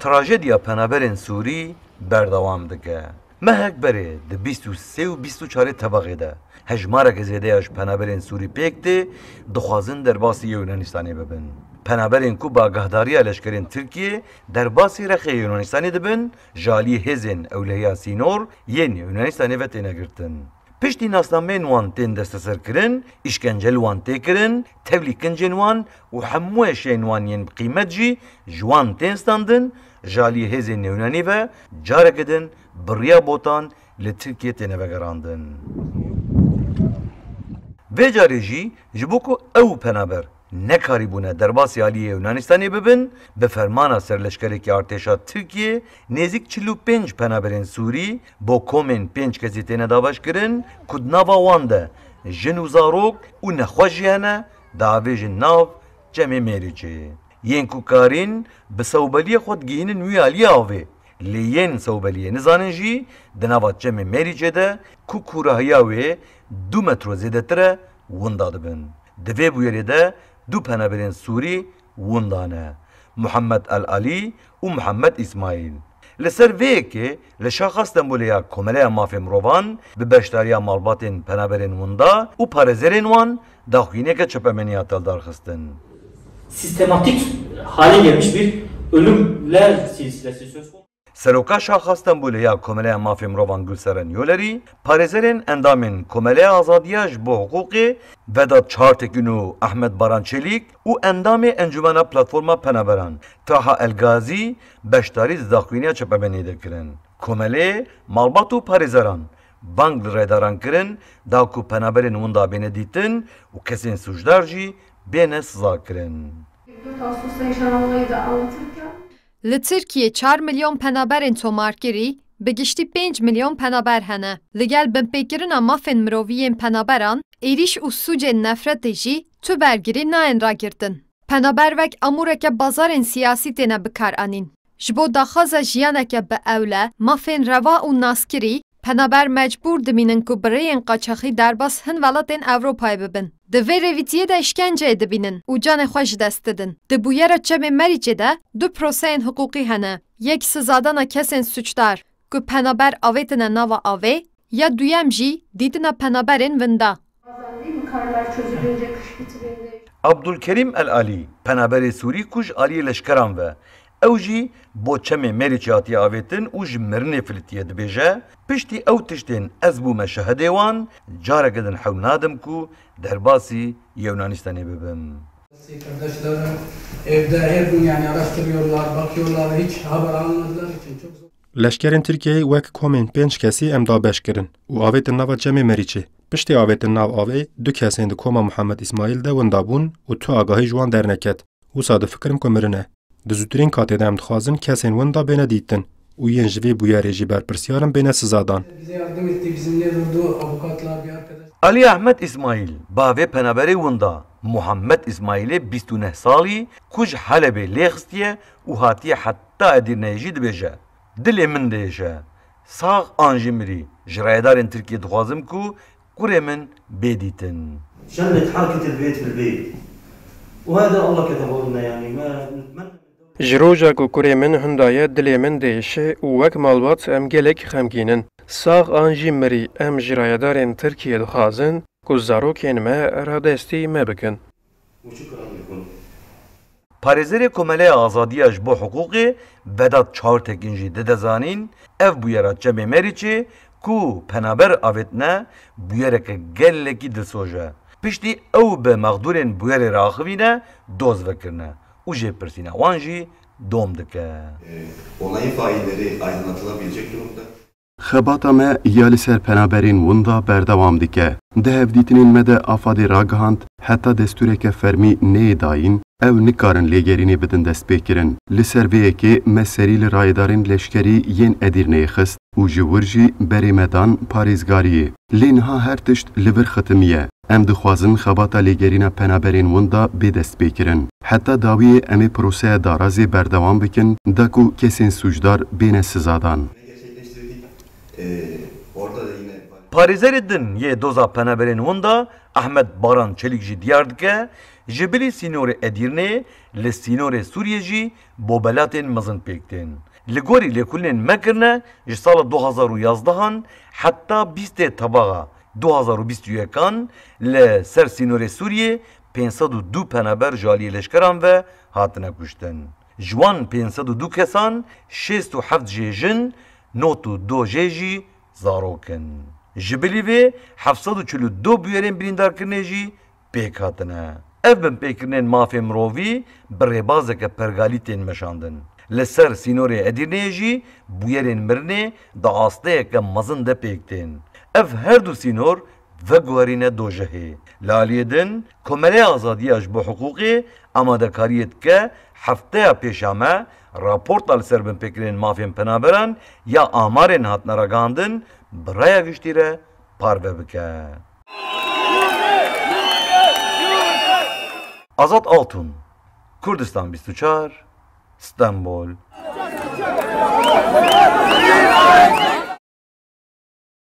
Trajedya penaberên Sûrî berdewam dike. Mehek berê di 23 û 24 Tebexê de hejmarek zêdeya ji penaberên Sûrî pêk tê dixwazin derbasî Yunanistanê bibin. Penaberên ku bi agahdariya leşkerên Tirkiye derbasî Rexê Yunanistanê dibin, ji aliyê hêzên ewlehiya Sînor yên Yunanistanê ve têne girtin. Piştî nasnameyên wan tên desteserkirin, îşkence li wan tê kirin, tevlî kincên wan û hemû eşyayên wan yên qîmet jî ji wan tên standin, ji aliyê hêzên Yunanî ve careke din biriya botan li Tirkiye têne vegerandin. Vê carê jî ji bo ku ew penaber nekarîbûne derbasî aliyê Yunanistanê bibin, bi fermana serleşkerekî artêşa Tirkiye nêzik 45 penaberên Sûrî bo komên 5 kesî têne daweşkirin ku di nava wan de jin û zarok û nexweş jî hene diavêjin nav Cemê Mêrîçê. Yên ku karîn bi sewbeliyê xwe digihînin wî aliyê avê. Lê yên sewbeliyê nizanin jî di nava Cemê Mêrîçê de ku kûrahiya wê 2 metro zêdetir e winda dibin. Di vê bûyerê de du penaberên Sûrî windan e. Muhammed El-Ali û Muhammed İsmail. Li ser vê yekê li şaxa Stenbolê ya Komeleya Mafê Mirovan bi beşdariya malbatên penaberên winda û parêzerên wan daxwîneke çepemeniya teldar xistin. Sistematik hale gelmiş bir ölümler silsilesi söz konusu. Seroka şaxa Stenbolê ya Komeleya Mafê Mirovan Gulseren Yolerî, parêzerên endamên Komeleya Azadiya ji bo hiqûqê Vedat Çartekin û Ahmed Baran Çelîk û endamê Encumena Platforma Penaberan Taha Elgazî beşdarî di daxwîniya çepemenê de kirin. Komelê malbat û parêzeran bang li rêdaran kirin da ku penaberên winda bêne dîtin û kesên sujdar jî bêne siza kirin. 4 Ağustos'ta yaşanan olayı da anlatırken Li Tirkiye 4 milyon penaberên tomarkirî bi giştî 5 milyon penaber hene. Li gel binpêkirina mafên miroviyên penaberan, êriş û sûcên nefretê jî tu bergirî nayên ragirtin. Penabervek amûreke bazarên siyasî têne bikaranîn. Ji bo daxwaza jiyaneke bi ewle, mafên reva û naskirî penaber mecbûr dimînin ku birêyên qaçaxî derbas hin welatên Ewropayê bibin. Di vê rêvîtiyê de işkenceyê dibînin û canê xwe ji dest didin. Di bûyera Cemê Mêrîçê de du proseyên hiqûqî hene. Yek sizadana kesên suçdar ku penaber avêtine nava avê, ya duyem jî dîtina penaberên winda. bazen değil mi karlar çözülünce kış bitirince Abdülkerim El-Ali penaberê Sûrî ku ji aliyê leşkeran ve ew jî bo Cemê Mêrîçê hatiye avêtin û ji mirinê Filîtiye dibêje, piştî ew tiştên ez bûme şehedê wan careke din hewl nadim ku derbasî Yunanistanê bibim. Kardeşlerim evde her gün yani araştırıyorlar, bakıyorlar, hiç haber almadılar için çok zor. Leşkerên Tirkiyeyê wek komên 5 kesî em dabeş kirin û avêtin nava Cemê Mêrîçê. Piştî avêtin nav avê, du kesên di koma Muhammed İsmail de winda bûn û tu agahî ji wan derneket. Wisa difikirim ku mirine. Di zûtirîn katê de em dixwazin kesên winda bêne dîtin û yên ji vê bûyerê jî berpirsyarin bêne sizadan. Bize yardım etti, bizimle durdu avukatlar, bir arkadaş. Ali Ahmed İsmail bavê penaberê winda Muhammed İsmailê 29 salî ku ji Helebê lê xistiye û hatiye heta Edirneyê jî dibêje. Dilê min diêşe. Sağ an jî mirî. Ji rêdarên Tirkiye dixwazim ku kurê min bêdîtin. جنة حركة البيت في البيت وهذا الله كتبه لنا يعني ما نتمنى. Ji roja ku kurê min hundaye dilê min diêşe û wek malbat em gelek xemgînin. Sağ an jî mirî em ji rayedarên Tirkiye dixwazin ku zarokên me radestî me bikin. وشكرا لكم. Parêzerê Komeleya Azadiya ji bo hiqûqê Vedat Çartekin jî didezanîn ev bûyera Cemê Mêrîçê ku penaber avêtine bûyereke gelekî dilsoj e. Piştî ew bi mexdûrên bûyerê re axivîne doz vekirine û jêpirsîna wan jî dom dike. Olayın failleri aydınlatılabilecek durumda. Xebata me ya li ser penaberên winda berdewam dike. Di hevdîtinên me de afadê ragihand heta destûreke fermî neyê dayîn, ew nikarin lêgerînê bidin destpêkirin. Li ser vê yekê me serî li rayedarên leşkerî yên Edirneyê xist û ji wir jî berê me dan parêzgariyê. Lê niha her tişt li vir xitimiye. Em dixwazin xebata lêgerîna penaberên winda bê destpêkirin. Heta dawiyê em ê proseya darazê berdewam bikin da ku kesên sujdar bêne sizadan. Orada da yine Parêzerê din yê doza penaberên winda Ahmed Baran Çelîk jî diyar dike Jibili sînorê Edirnê li sînorê Sûriyê jî bobelatên mezin pêktin. Li gorî lêkolînên me kirine ji sala 2011 heta 20 tebaxa 2021 li ser sînorê Sûriyê 502 penaber ji aliyê leşkeran ve hatine kuştin. Ji wan 502 kesan 67 jê jin, 92 jê jî zarokin. Ji bilî vê 742 bûyerên birîndarkirinê jî pêk hatine. Ev binpêkirинên mafê mirovî bi rêbazeke pergalîtên meşandin. Li ser sînorê Edirneyê jî bûyerên mirinê di asteyeke mezin de pêktin. Ev her du sînor veguherîne dojehê. Li aliyê din Komeleya Azadiya ji bo hiqûqê amadekariyê dike hefteya pêşame raporta li ser binpêkirên mafên penaberan ya amarên hatine ragihandin bi raya giştî re parve bike. Azat Altun, Kurdistan 24, İstanbul.